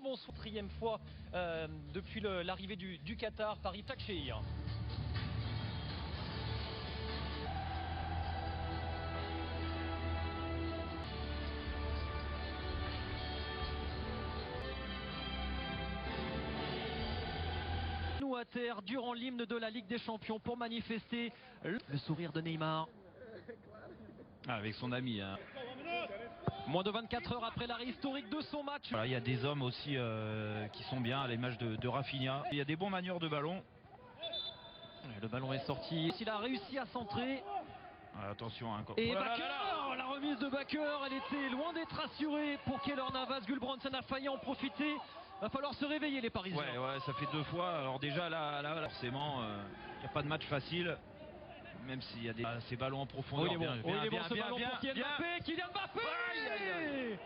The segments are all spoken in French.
bonsoir. Quatrième fois depuis l'arrivée du Qatar, Paris Takshehir. Nous à terre durant l'hymne de la Ligue des Champions pour manifester le sourire de Neymar. Avec son ami. Hein. Moins de 24 heures après l'arrêt historique de son match. Voilà, il y a des hommes aussi qui sont bien à l'image de Rafinha. Il y a des bons manieurs de ballon. Et le ballon est sorti. Il a réussi à centrer. Attention. Hein, et Bakker, la remise de Bakker, elle était loin d'être assurée pour Keylor Navas. Gulbrandsen a failli en profiter. Va falloir se réveiller les Parisiens. Ouais, ça fait 2 fois. Alors déjà là forcément, il n'y a pas de match facile. Même s'il y a ces ballons en profondeur. Il est bon ce ballon pour Kylian Mbappé. Kylian Mbappé.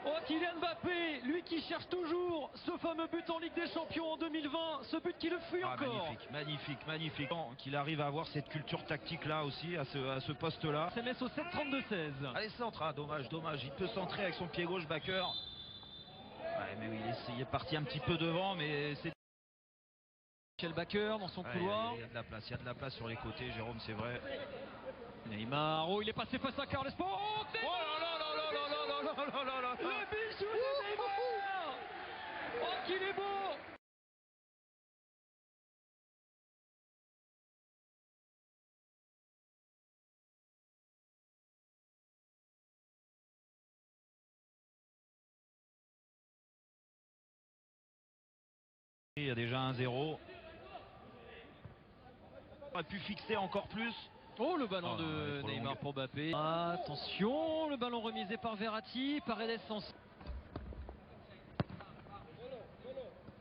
Oh, Kylian Mbappé, lui qui cherche toujours ce fameux but en Ligue des Champions en 2020, ce but qui le fuit encore. Magnifique. Qu'il arrive à avoir cette culture tactique là aussi, à ce poste là. SMS au 7-32-16. Allez, centre, dommage. Il peut centrer avec son pied gauche, Bakker. Ouais, mais oui, il est parti un petit peu devant, mais c'est... Michel Bakker dans son couloir. Il y a de la place sur les côtés, Jérôme, c'est vrai. Neymar, il est passé face à Carles. Oh là, le bijou de Neymar. Oh, qu'il est beau. Il y a déjà 1-0. On aurait pu fixer encore plus. Oh, le ballon de Neymar pour Mbappé. Attention, le ballon remisé par Verratti. Paredes sans...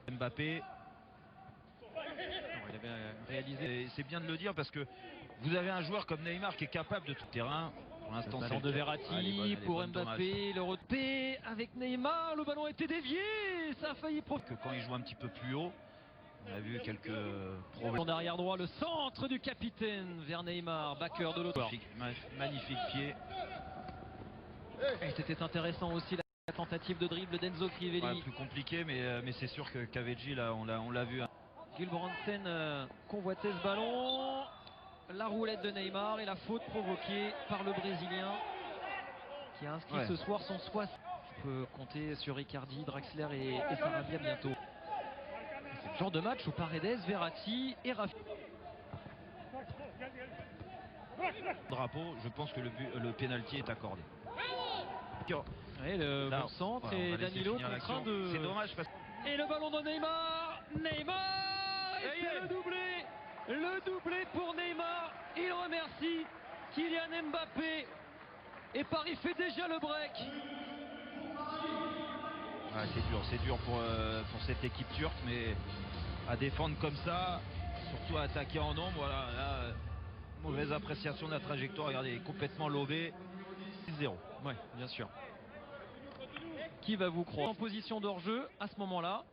Mbappé. Il avait réalisé. C'est bien de le dire parce que vous avez un joueur comme Neymar qui est capable de tout terrain. Pour l'instant, c'est le ballon de Verratti pour Mbappé. Le repé avec Neymar. Le ballon a été dévié. Ça a failli profiter. Quand il joue un petit peu plus haut, on a vu quelques problèmes. En arrière droit, le centre du capitaine vers Neymar. Bakker de l'autre. Magnifique pied. Et c'était intéressant aussi la tentative de dribble d'Enzo Crivelli. Ouais, plus compliqué, mais c'est sûr que Caveji, là, on l'a vu. Hein. Gulbrandsen convoitait ce ballon. La roulette de Neymar et la faute provoquée par le Brésilien qui a inscrit ce soir son 60. Je peux compter sur Icardi, Draxler et Sarabia bientôt. C'est le genre de match où Paredes, Verratti et Rafinha. Drapeau, je pense que le pénalty est accordé. Et le bon centre et Danilo en train de... C'est dommage parce que... Et le ballon de Neymar. Et c'est le doublé pour Neymar. Il remercie Kylian Mbappé. Et Paris fait déjà le break. C'est dur pour cette équipe turque, mais à défendre comme ça, surtout à attaquer en nombre, voilà, là, mauvaise appréciation de la trajectoire, regardez, complètement lobé. 6-0. Ouais, bien sûr. Qui va vous croire? En position d'hors-jeu à ce moment-là.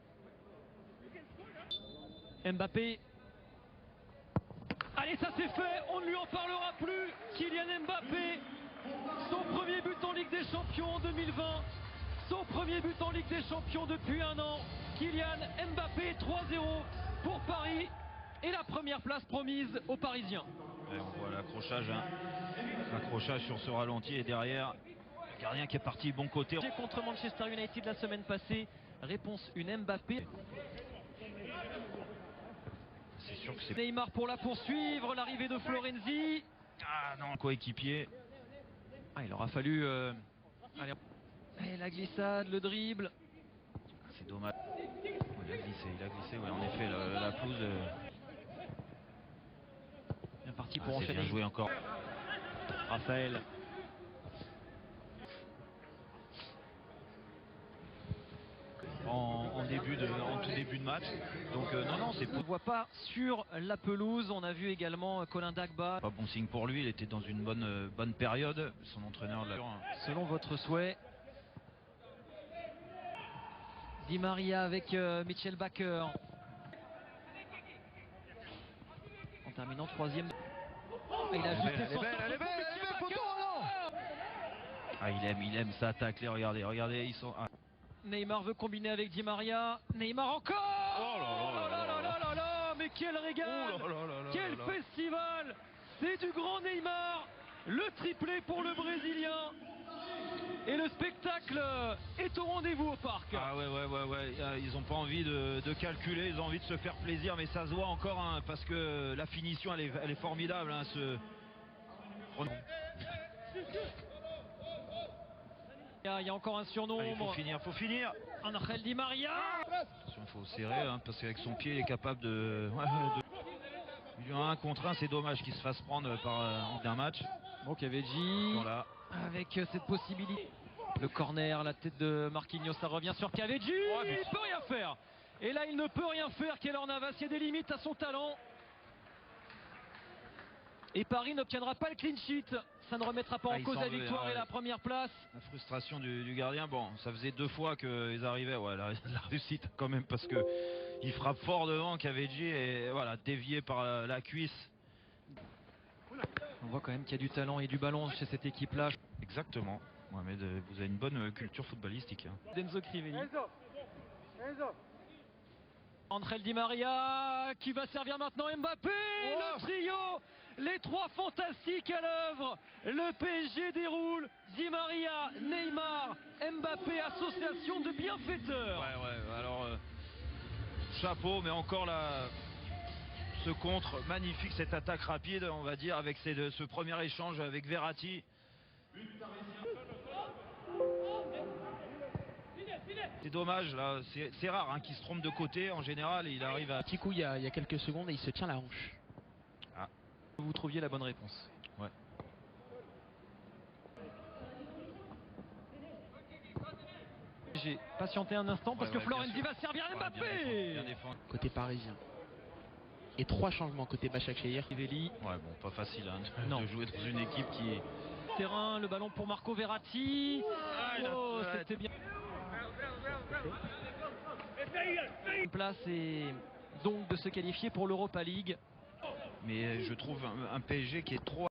Mbappé. Allez, ça c'est fait, on ne lui en parlera plus. Kylian Mbappé, son premier but en Ligue des Champions en 2020. Son premier but en Ligue des Champions depuis 1 an. Kylian Mbappé, 3-0 pour Paris. Et la première place promise aux Parisiens. Et on voit l'accrochage, hein. L'accrochage sur ce ralenti et derrière, le gardien qui est parti bon côté. Contre Manchester United la semaine passée, réponse une Mbappé. C'est sûr que c'est... Neymar pour la poursuivre, l'arrivée de Florenzi. Ah non, coéquipier. Il aura fallu... Allez. Et la glissade, le dribble. C'est dommage. Il a glissé, ouais, en effet, la pelouse... Bien parti pour enchaîner. Bien joué encore. Raphaël. En tout début de match. Donc non, c'est... On ne voit pas sur la pelouse. On a vu également Colin Dagba. Pas bon signe pour lui, il était dans une bonne période. Son entraîneur l'a... Selon votre souhait. Di Maria avec Michel Bakker. En terminant 3e. Il a ajusté son... il aime ça attaquer, regardez, ils sont... Neymar veut combiner avec Di Maria. Neymar encore. Oh là là là là là. Là, mais quel régal. Oh là là là là quel là là. festival. C'est du grand Neymar. Le triplé pour le Brésilien. Et le spectacle est au rendez-vous au parc. Ah ouais. Ils n'ont pas envie de calculer, ils ont envie de se faire plaisir, mais ça se voit encore, hein, parce que la finition elle est formidable, hein, Il y a encore un surnombre. Il faut finir. Angel Di Maria. Il faut serrer, hein, parce qu'avec son pied il est capable de... Il y a un contre un, c'est dommage qu'il se fasse prendre en un match. Bon, Caveji, Voilà. avec cette possibilité. Le corner, la tête de Marquinhos, ça revient sur Caveji. Il ne peut rien faire. Et là, il ne peut rien faire. Keylor Navas, il y a des limites à son talent. Et Paris n'obtiendra pas le clean sheet. Ça ne remettra pas en cause la victoire et la première place. La frustration du gardien. Bon, ça faisait 2 fois qu'ils arrivaient. Ouais, la réussite quand même, parce que il frappe fort devant Caveji et voilà, dévié par la cuisse. On voit quand même qu'il y a du talent et du ballon chez cette équipe-là. Exactement. Mohamed, vous avez une bonne culture footballistique, hein. Denzo Crivelli. Angel Di Maria qui va servir maintenant Mbappé. Le trio, les 3 fantastiques à l'œuvre. Le PSG déroule. Di Maria, Neymar, Mbappé, association de bienfaiteurs. Ouais. Alors, chapeau, mais encore là, ce contre magnifique, cette attaque rapide, on va dire, avec ce premier échange avec Verratti. C'est dommage, là, c'est rare, hein, qu'il se trompe de côté. En général, il arrive à... Petit coup il y a quelques secondes et il se tient la hanche. Ah. Vous trouviez la bonne réponse. Ouais. J'ai patienté un instant parce que Florenzi va servir Mbappé. Bien défendu. Côté parisien. Et 3 changements côté Başakşehir. Crivelli. Ouais, bon, pas facile, hein, de jouer dans une équipe qui... Terrain, le ballon pour Marco Verratti. C'était bien. Une place et donc de se qualifier pour l'Europa League. Mais je trouve un PSG qui est trop